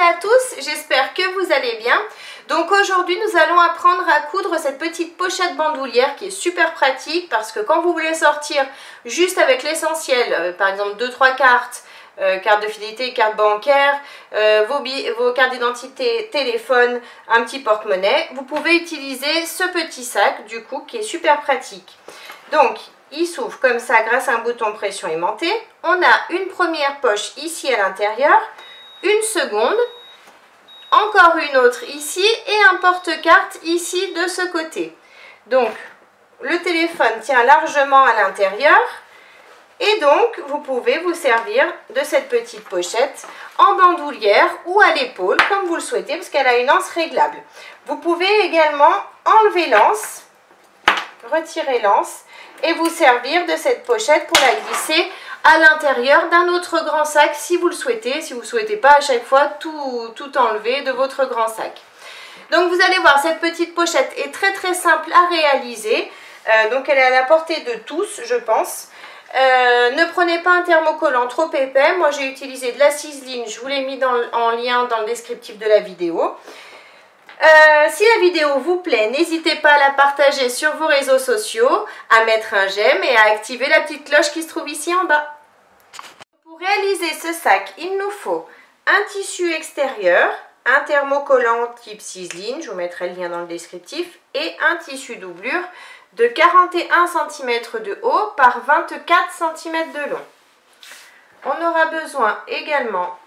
à tous, j'espère que vous allez bien. Donc aujourd'hui nous allons apprendre à coudre cette petite pochette bandoulière qui est super pratique parce que quand vous voulez sortir juste avec l'essentiel, par exemple 2-3 cartes, carte de fidélité, carte bancaire, vos cartes d'identité, téléphone, un petit porte-monnaie, vous pouvez utiliser ce petit sac du coup qui est super pratique. Donc il s'ouvre comme ça grâce à un bouton pression aimanté. On a une première poche ici à l'intérieur, une seconde, encore une autre ici et un porte-carte ici de ce côté. Donc le téléphone tient largement à l'intérieur et donc vous pouvez vous servir de cette petite pochette en bandoulière ou à l'épaule comme vous le souhaitez parce qu'elle a une anse réglable. Vous pouvez également enlever l'anse, retirer l'anse et vous servir de cette pochette pour la glisser à l'intérieur d'un autre grand sac si vous le souhaitez, si vous ne souhaitez pas à chaque fois tout enlever de votre grand sac. Donc vous allez voir, cette petite pochette est très simple à réaliser, donc elle est à la portée de tous je pense. Ne prenez pas un thermocollant trop épais, moi j'ai utilisé de la ciseline, je vous l'ai mis en lien dans le descriptif de la vidéo. Si la vidéo vous plaît, n'hésitez pas à la partager sur vos réseaux sociaux, à mettre un j'aime et à activer la petite cloche qui se trouve ici en bas. Pour réaliser ce sac, il nous faut un tissu extérieur, un thermocollant type ciseline, je vous mettrai le lien dans le descriptif, et un tissu doublure de 41 cm de haut par 24 cm de long. On aura besoin également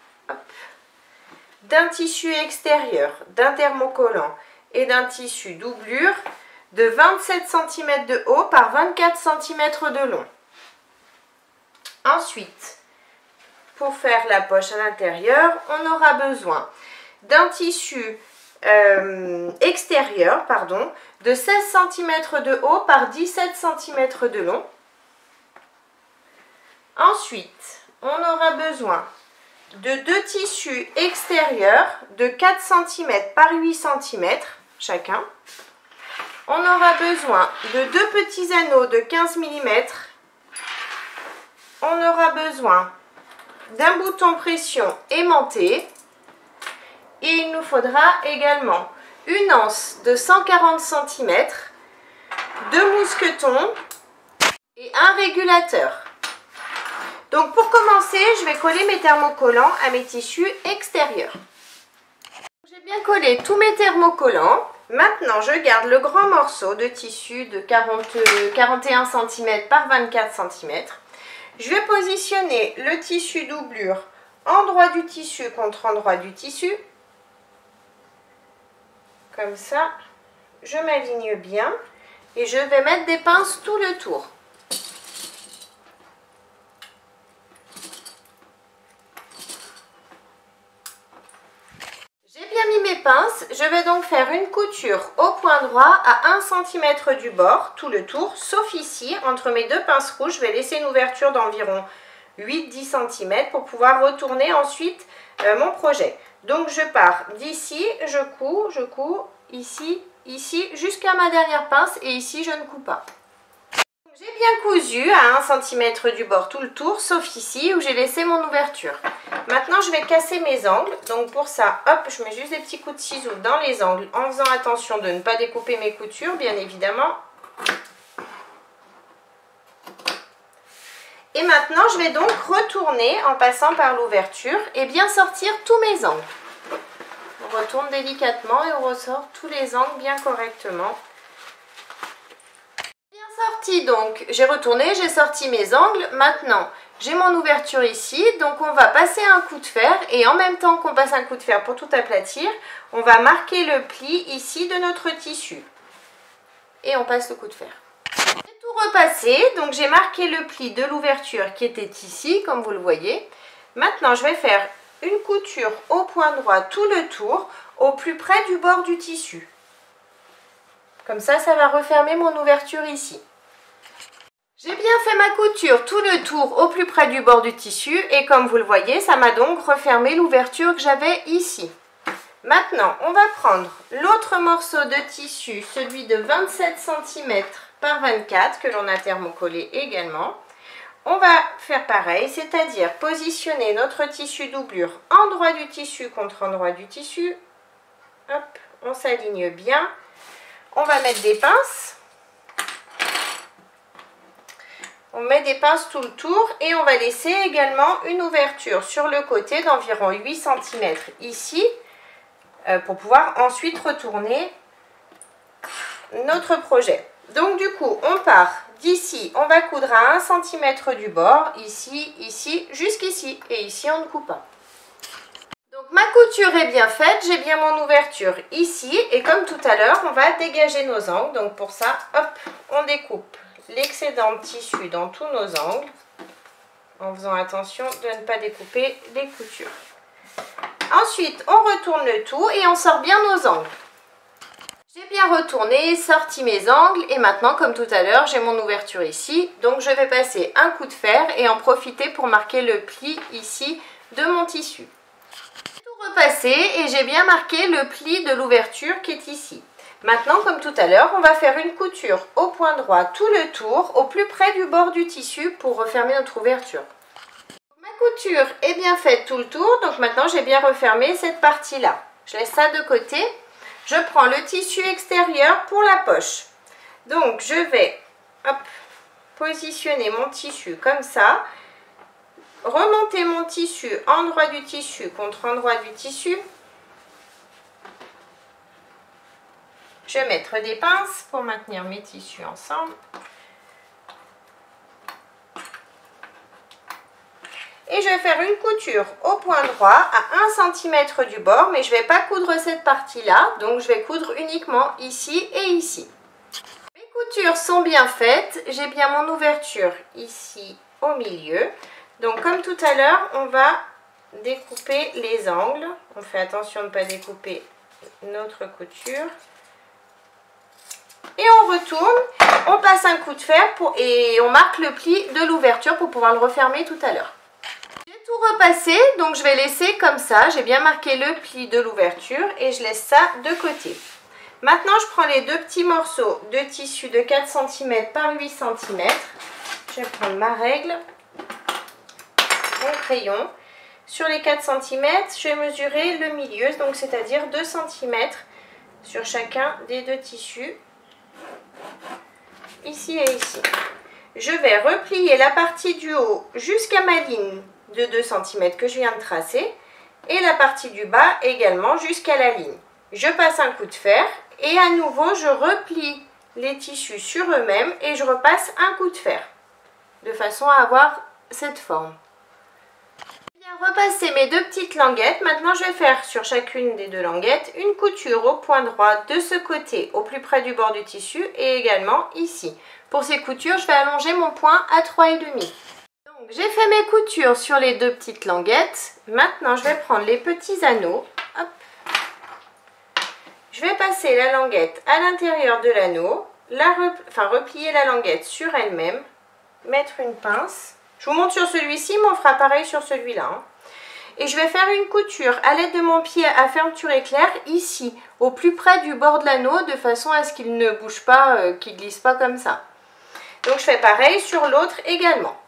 d'un tissu extérieur, d'un thermocollant et d'un tissu doublure de 27 cm de haut par 24 cm de long. Ensuite, pour faire la poche à l'intérieur, on aura besoin d'un tissu extérieur, de 16 cm de haut par 17 cm de long. Ensuite, on aura besoin de deux tissus extérieurs de 4 cm par 8 cm chacun. On aura besoin de deux petits anneaux de 15 mm. On aura besoin d'un bouton pression aimanté. Et il nous faudra également une anse de 140 cm, deux mousquetons et un régulateur. Donc pour commencer, je vais coller mes thermocollants à mes tissus extérieurs. J'ai bien collé tous mes thermocollants. Maintenant, je garde le grand morceau de tissu de 41 cm par 24 cm. Je vais positionner le tissu doublure endroit du tissu contre endroit du tissu. Comme ça, je m'aligne bien et je vais mettre des pinces tout le tour. J'ai bien mis mes pinces, je vais donc faire une couture au point droit à 1 cm du bord, tout le tour, sauf ici, entre mes deux pinces rouges, je vais laisser une ouverture d'environ 8-10 cm pour pouvoir retourner ensuite mon projet. Donc je pars d'ici, je couds, ici, jusqu'à ma dernière pince et ici je ne couds pas. J'ai bien cousu à 1 cm du bord tout le tour, sauf ici où j'ai laissé mon ouverture. Maintenant je vais casser mes angles, donc pour ça, hop, je mets juste des petits coups de ciseaux dans les angles en faisant attention de ne pas découper mes coutures, bien évidemment. Et maintenant, je vais donc retourner en passant par l'ouverture et bien sortir tous mes angles. On retourne délicatement et on ressort tous les angles bien correctement. Bien sorti donc, j'ai retourné, j'ai sorti mes angles. Maintenant, j'ai mon ouverture ici, donc on va passer un coup de fer et en même temps qu'on passe un coup de fer pour tout aplatir, on va marquer le pli ici de notre tissu. Et on passe le coup de fer. Repassé, donc j'ai marqué le pli de l'ouverture qui était ici comme vous le voyez. Maintenant je vais faire une couture au point droit tout le tour au plus près du bord du tissu, comme ça va refermer mon ouverture ici. J'ai bien fait ma couture tout le tour au plus près du bord du tissu et comme vous le voyez ça m'a donc refermé l'ouverture que j'avais ici. Maintenant on va prendre l'autre morceau de tissu, celui de 27 cm par 24 que l'on a thermocollé également. on va faire pareil, c'est-à-dire positionner notre tissu doublure endroit du tissu contre endroit du tissu. Hop, on s'aligne bien. On va mettre des pinces. On met des pinces tout le tour et on va laisser également une ouverture sur le côté d'environ 8 cm ici pour pouvoir ensuite retourner notre projet. Donc du coup, on part d'ici, on va coudre à 1 cm du bord, ici, ici, jusqu'ici. Et ici, on ne coupe pas. Donc ma couture est bien faite, j'ai bien mon ouverture ici. Et comme tout à l'heure, on va dégager nos angles. Donc pour ça, hop, on découpe l'excédent de tissu dans tous nos angles, en faisant attention de ne pas découper les coutures. Ensuite, on retourne le tout et on sort bien nos angles. J'ai bien retourné, sorti mes angles et maintenant, comme tout à l'heure, j'ai mon ouverture ici. Donc je vais passer un coup de fer et en profiter pour marquer le pli ici de mon tissu. J'ai tout repassé et j'ai bien marqué le pli de l'ouverture qui est ici. Maintenant, comme tout à l'heure, on va faire une couture au point droit tout le tour, au plus près du bord du tissu pour refermer notre ouverture. Ma couture est bien faite tout le tour, donc maintenant j'ai bien refermé cette partie-là. Je laisse ça de côté. Je prends le tissu extérieur pour la poche. Donc je vais positionner mon tissu comme ça, remonter mon tissu endroit du tissu contre endroit du tissu. Je vais mettre des pinces pour maintenir mes tissus ensemble. Et je vais faire une couture au point droit à 1 cm du bord, mais je ne vais pas coudre cette partie-là, donc je vais coudre uniquement ici et ici. Mes coutures sont bien faites, j'ai bien mon ouverture ici au milieu. Donc comme tout à l'heure, on va découper les angles. On fait attention de ne pas découper notre couture. Et on retourne, on passe un coup de fer et on marque le pli de l'ouverture pour pouvoir le refermer tout à l'heure. J'ai tout repassé, donc je vais laisser comme ça. J'ai bien marqué le pli de l'ouverture et je laisse ça de côté. Maintenant, je prends les deux petits morceaux de tissu de 4 cm par 8 cm. Je vais prendre ma règle, mon crayon. Sur les 4 cm, je vais mesurer le milieu, donc c'est-à-dire 2 cm sur chacun des deux tissus. Ici et ici. Je vais replier la partie du haut jusqu'à ma ligne de 2 cm que je viens de tracer et la partie du bas également jusqu'à la ligne. Je passe un coup de fer et à nouveau je replie les tissus sur eux-mêmes et je repasse un coup de fer de façon à avoir cette forme. J'ai bien repassé mes deux petites languettes. Maintenant je vais faire sur chacune des deux languettes une couture au point droit de ce côté au plus près du bord du tissu et également ici. Pour ces coutures, je vais allonger mon point à 3,5. Donc j'ai fait mes coutures sur les deux petites languettes. Maintenant je vais prendre les petits anneaux. Hop. Je vais passer la languette à l'intérieur de l'anneau, replier la languette sur elle-même, mettre une pince. Je vous montre sur celui-ci, mais on fera pareil sur celui-là. Hein. Et je vais faire une couture à l'aide de mon pied à fermeture éclair ici, au plus près du bord de l'anneau, de façon à ce qu'il ne bouge pas, qu'il ne glisse pas comme ça. Donc je fais pareil sur l'autre également.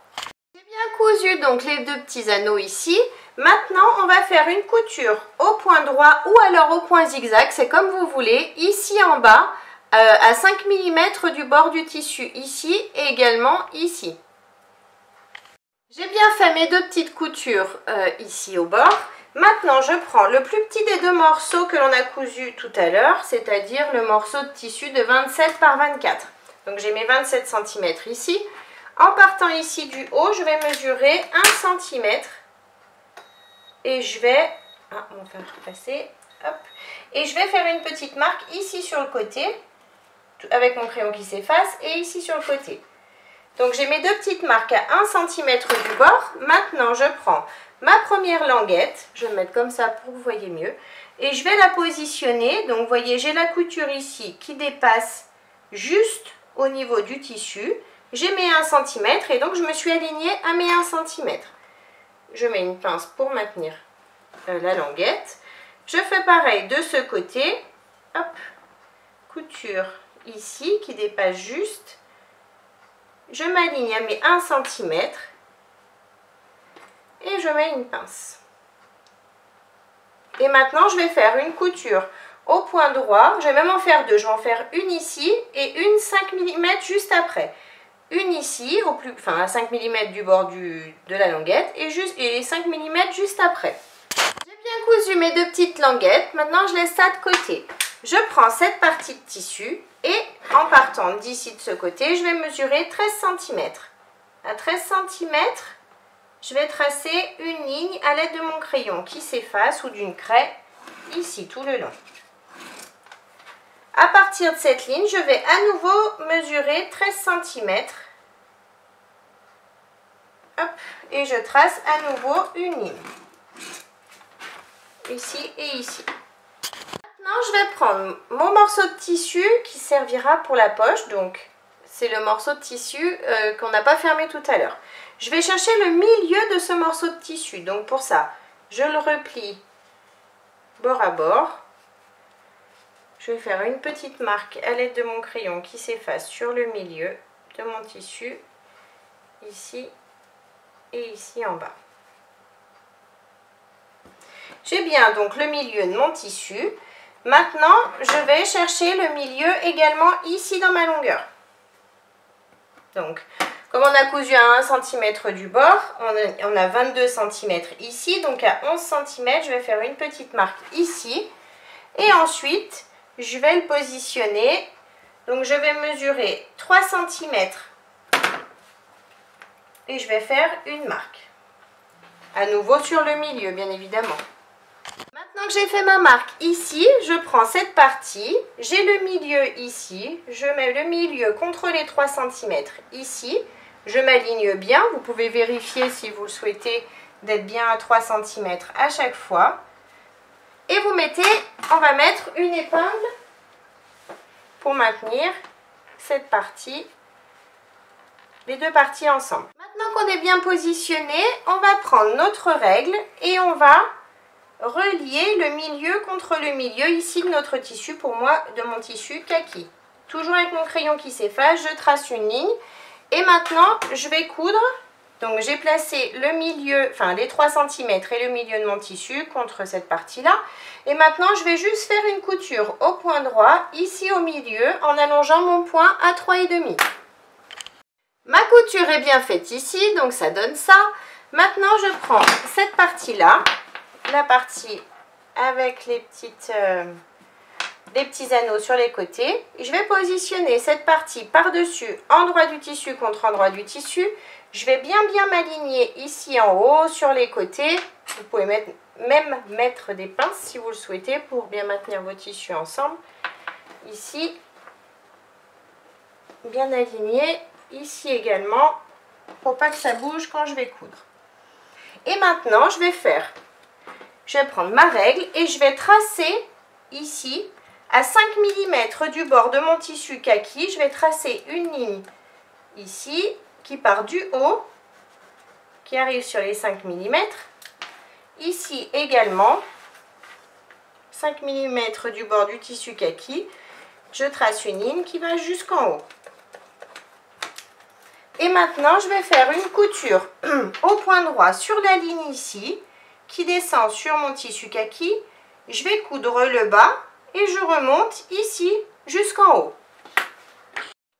J'ai bien cousu donc les deux petits anneaux ici. Maintenant on va faire une couture au point droit ou alors au point zigzag, c'est comme vous voulez, ici en bas, à 5 mm du bord du tissu, ici et également ici. J'ai bien fait mes deux petites coutures ici au bord. Maintenant, je prends le plus petit des deux morceaux que l'on a cousu tout à l'heure, c'est-à-dire le morceau de tissu de 27 par 24. Donc, j'ai mes 27 cm ici. En partant ici du haut, je vais mesurer 1 cm. Et je vais... on va faire repasser. Hop. Et je vais faire une petite marque ici sur le côté, avec mon crayon qui s'efface, et ici sur le côté. Donc j'ai mes deux petites marques à 1 cm du bord. Maintenant je prends ma première languette, je vais me mettre comme ça pour que vous voyez mieux, et je vais la positionner. Donc vous voyez, j'ai la couture ici qui dépasse juste au niveau du tissu. J'ai mes 1 cm et donc je me suis alignée à mes 1 cm. Je mets une pince pour maintenir la languette. Je fais pareil de ce côté. Hop, couture ici qui dépasse juste. Je m'aligne à mes 1 cm et je mets une pince. Et maintenant je vais faire une couture au point droit. Je vais même en faire deux, je vais en faire une ici et une 5 mm juste après. Une ici, à 5 mm du bord de la languette et 5 mm juste après. J'ai bien cousu mes deux petites languettes, maintenant je laisse ça de côté. Je prends cette partie de tissu et en partant d'ici de ce côté, je vais mesurer 13 cm. À 13 cm, je vais tracer une ligne à l'aide de mon crayon qui s'efface ou d'une craie ici tout le long. À partir de cette ligne, je vais à nouveau mesurer 13 cm. Hop, et je trace à nouveau une ligne. Ici et ici. Maintenant, je vais prendre mon morceau de tissu qui servira pour la poche. Donc, c'est le morceau de tissu qu'on n'a pas fermé tout à l'heure. Je vais chercher le milieu de ce morceau de tissu. Donc, pour ça, je le replie bord à bord. Je vais faire une petite marque à l'aide de mon crayon qui s'efface sur le milieu de mon tissu, ici et ici en bas. J'ai bien donc le milieu de mon tissu. Maintenant, je vais chercher le milieu également ici dans ma longueur. Donc, comme on a cousu à 1 cm du bord, on a 22 cm ici. Donc, à 11 cm, je vais faire une petite marque ici. Et ensuite, je vais le positionner. Donc, je vais mesurer 3 cm. Et je vais faire une marque. À nouveau sur le milieu, bien évidemment. Maintenant que j'ai fait ma marque ici, je prends cette partie, j'ai le milieu ici, je mets le milieu contre les 3 cm ici, je m'aligne bien, vous pouvez vérifier si vous le souhaitez d'être bien à 3 cm à chaque fois. Et vous mettez, on va mettre une épingle pour maintenir cette partie, les deux parties ensemble. Maintenant qu'on est bien positionné, on va prendre notre règle et on va relier le milieu contre le milieu ici de notre tissu, pour moi de mon tissu kaki. Toujours avec mon crayon qui s'efface, je trace une ligne et maintenant je vais coudre. Donc j'ai placé le milieu, enfin les 3 cm et le milieu de mon tissu contre cette partie là. Et maintenant je vais juste faire une couture au point droit ici au milieu en allongeant mon point à 3,5. Ma couture est bien faite ici, donc ça donne ça. Maintenant je prends cette partie là, la partie avec les petits anneaux sur les côtés. Je vais positionner cette partie par-dessus endroit du tissu contre endroit du tissu. Je vais bien m'aligner ici en haut sur les côtés. Vous pouvez même mettre des pinces si vous le souhaitez pour bien maintenir vos tissus ensemble. Ici, bien aligné. Ici également, pour pas que ça bouge quand je vais coudre. Et maintenant, je vais prendre ma règle et je vais tracer ici, à 5 mm du bord de mon tissu kaki, je vais tracer une ligne ici, qui part du haut, qui arrive sur les 5 mm. Ici également, 5 mm du bord du tissu kaki, je trace une ligne qui va jusqu'en haut. Et maintenant, je vais faire une couture au point droit sur la ligne ici, qui descend sur mon tissu kaki. Je vais coudre le bas et je remonte ici jusqu'en haut.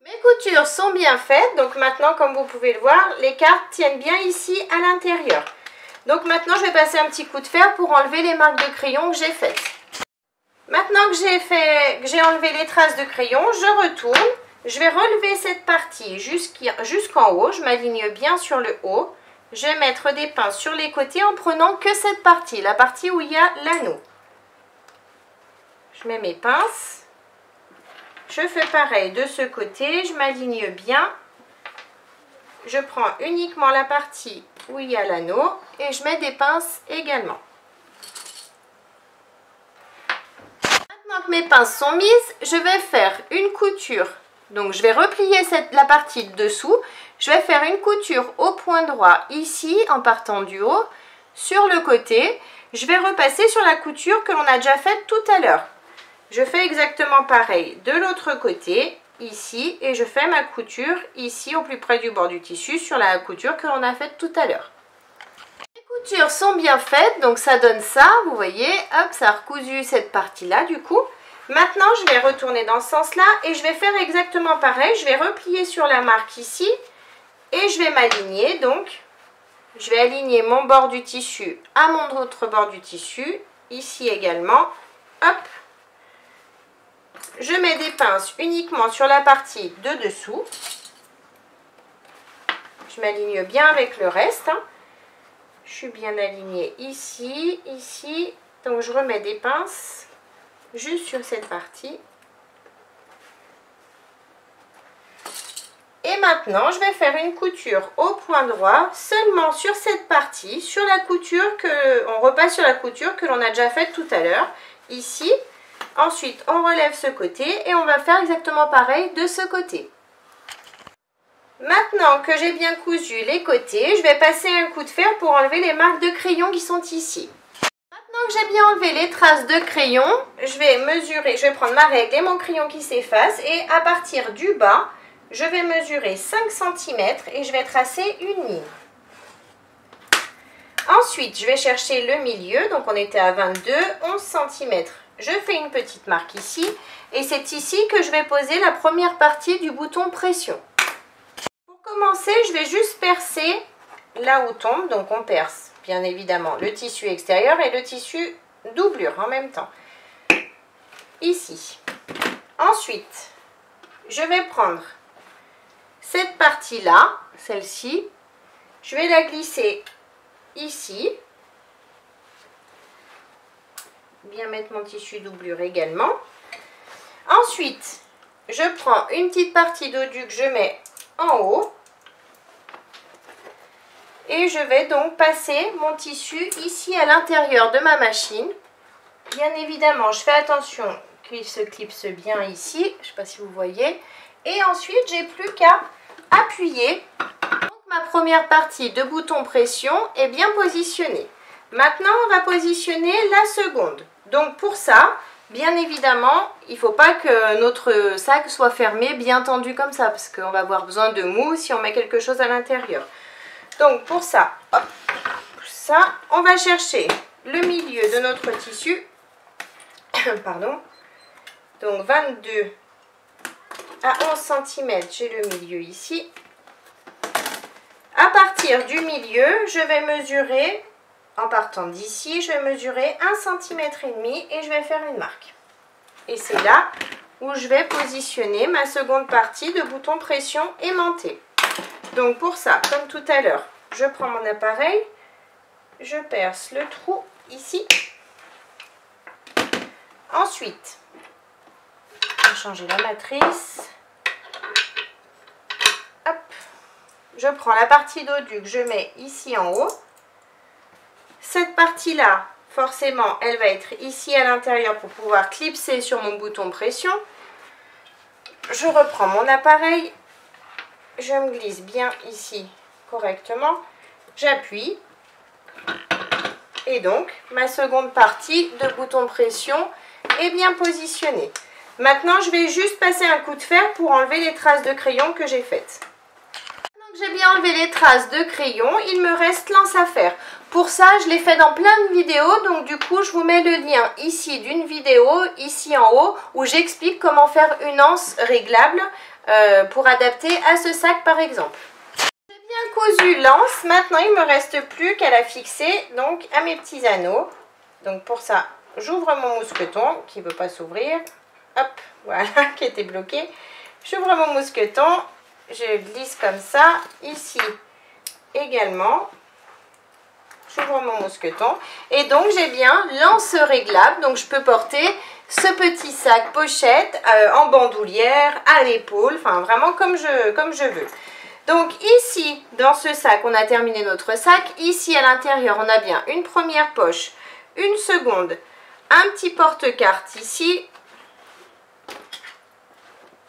Mes coutures sont bien faites, donc maintenant, comme vous pouvez le voir, les cartes tiennent bien ici à l'intérieur. Donc maintenant, je vais passer un petit coup de fer pour enlever les marques de crayon que j'ai faites. Maintenant que j'ai enlevé les traces de crayon, je retourne. Je vais relever cette partie jusqu'en haut, je m'aligne bien sur le haut. Je vais mettre des pinces sur les côtés en prenant que cette partie, la partie où il y a l'anneau. Je mets mes pinces. Je fais pareil de ce côté, je m'aligne bien. Je prends uniquement la partie où il y a l'anneau et je mets des pinces également. Maintenant que mes pinces sont mises, je vais faire une couture. Donc je vais replier la partie de dessous, je vais faire une couture au point droit ici en partant du haut, sur le côté, je vais repasser sur la couture que l'on a déjà faite tout à l'heure. Je fais exactement pareil de l'autre côté, ici, et je fais ma couture ici au plus près du bord du tissu sur la couture que l'on a faite tout à l'heure. J'ai coutures sont bien faites, donc ça donne ça, vous voyez, hop, ça a recousu cette partie-là du coup. Maintenant, je vais retourner dans ce sens-là et je vais faire exactement pareil. Je vais replier sur la marque ici et je vais m'aligner. Donc, je vais aligner mon bord du tissu à mon autre bord du tissu, ici également. Hop, je mets des pinces uniquement sur la partie de dessous. Je m'aligne bien avec le reste. Je suis bien alignée ici, ici. Donc, je remets des pinces juste sur cette partie. Et maintenant, je vais faire une couture au point droit seulement sur cette partie, sur la couture on repasse sur la couture que l'on a déjà faite tout à l'heure, ici. Ensuite, on relève ce côté et on va faire exactement pareil de ce côté. Maintenant que j'ai bien cousu les côtés, je vais passer un coup de fer pour enlever les marques de crayon qui sont ici. Maintenant que j'ai bien enlevé les traces de crayon, je vais mesurer, je vais prendre ma règle et mon crayon qui s'efface et à partir du bas, je vais mesurer 5 cm et je vais tracer une ligne. Ensuite, je vais chercher le milieu, donc on était à 22, 11 cm. Je fais une petite marque ici et c'est ici que je vais poser la première partie du bouton pression. Pour commencer, je vais juste percer là où tombe, donc on perce bien évidemment le tissu extérieur et le tissu doublure en même temps, ici. Ensuite, je vais prendre cette partie-là, celle-ci, je vais la glisser ici, bien mettre mon tissu doublure également. Ensuite, je prends une petite partie dodu que je mets en haut et je vais donc passer mon tissu ici à l'intérieur de ma machine. Bien évidemment, je fais attention qu'il se clipse bien ici, je ne sais pas si vous voyez. Et ensuite, j'ai plus qu'à appuyer. Donc, ma première partie de bouton pression est bien positionnée. Maintenant, on va positionner la seconde. Donc, pour ça, bien évidemment, il ne faut pas que notre sac soit fermé, bien tendu comme ça, parce qu'on va avoir besoin de mou si on met quelque chose à l'intérieur. Donc, pour ça, hop, ça, on va chercher le milieu de notre tissu. Pardon. Donc, 22 à 11 cm, j'ai le milieu ici. À partir du milieu, je vais mesurer, en partant d'ici, je vais mesurer 1,5 cm et je vais faire une marque. Et c'est là où je vais positionner ma seconde partie de bouton pression aimanté. Donc pour ça, comme tout à l'heure, je prends mon appareil, je perce le trou ici. Ensuite, je vais changer la matrice. Hop. Je prends la partie dodu que je mets ici en haut. Cette partie-là, forcément, elle va être ici à l'intérieur pour pouvoir clipser sur mon bouton pression. Je reprends mon appareil. Je me glisse bien ici correctement. J'appuie. Et donc, ma seconde partie de bouton pression est bien positionnée. Maintenant, je vais juste passer un coup de fer pour enlever les traces de crayon que j'ai faites. Maintenant que j'ai bien enlevé les traces de crayon, il me reste l'anse à faire. Pour ça, je l'ai fait dans plein de vidéos, donc du coup, je vous mets le lien ici d'une vidéo, ici en haut, où j'explique comment faire une anse réglable pour adapter à ce sac par exemple. J'ai bien cousu l'anse, maintenant il ne me reste plus qu'à la fixer donc à mes petits anneaux. Donc pour ça, j'ouvre mon mousqueton qui ne veut pas s'ouvrir. Hop, voilà, qui était bloqué. J'ouvre mon mousqueton, je glisse comme ça, ici également. J'ouvre mon mousqueton et donc j'ai bien l'anse réglable, donc je peux porter ce petit sac pochette en bandoulière, à l'épaule, enfin vraiment comme je veux. Donc ici, dans ce sac, on a terminé notre sac. Ici à l'intérieur, on a bien une première poche, une seconde, un petit porte-carte ici.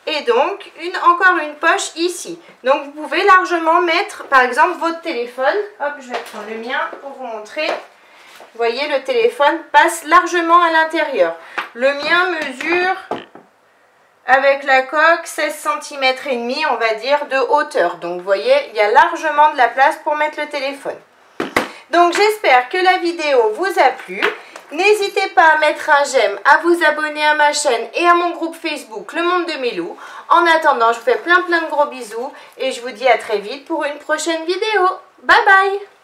Et donc, encore une poche ici. Donc, vous pouvez largement mettre, par exemple, votre téléphone. Hop, je vais prendre le mien pour vous montrer. Vous voyez, le téléphone passe largement à l'intérieur. Le mien mesure, avec la coque, 16 cm et demi, on va dire, de hauteur. Donc, vous voyez, il y a largement de la place pour mettre le téléphone. Donc j'espère que la vidéo vous a plu. N'hésitez pas à mettre un j'aime, à vous abonner à ma chaîne et à mon groupe Facebook Le Monde de Milou. En attendant, je vous fais plein de gros bisous et je vous dis à très vite pour une prochaine vidéo. Bye bye!